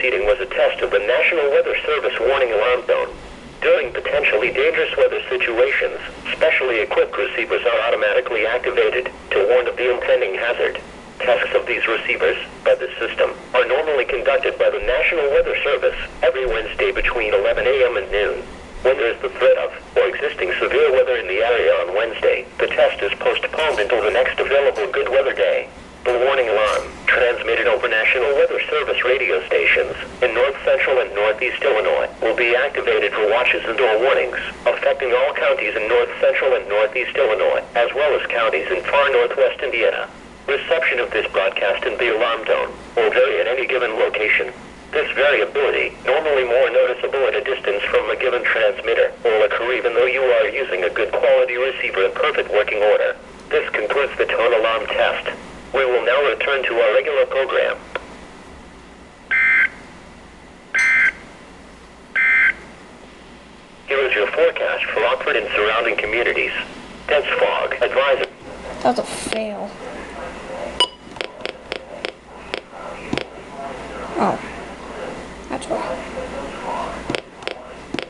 proceeding was a test of the National Weather Service warning alarm zone. During potentially dangerous weather situations, specially equipped receivers are automatically activated to warn of the impending hazard. Tests of these receivers, by the system, are normally conducted by the National Weather Service every Wednesday between 11 a.m. and noon. When there is the threat of, or existing severe weather in the area on Wednesday, the test is postponed until the next available good weather day. The warning alarm, transmitted over National Weather Service radio stations in North Central and Northeast Illinois, will be activated for watches and or warnings, affecting all counties in North Central and Northeast Illinois, as well as counties in far Northwest Indiana. Reception of this broadcast in the alarm zone will vary at any given location. This variability, normally more noticeable at a distance from a given transmitter, will occur even though you are using a good quality receiver in perfect working order. This concludes the tone alarm test. We will now return to our regular program. Here is your forecast for Rockford and surrounding communities. Dense fog, advisory. That was a fail. Oh. That's why.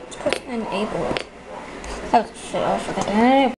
Let's put enable it. That was a fail for that.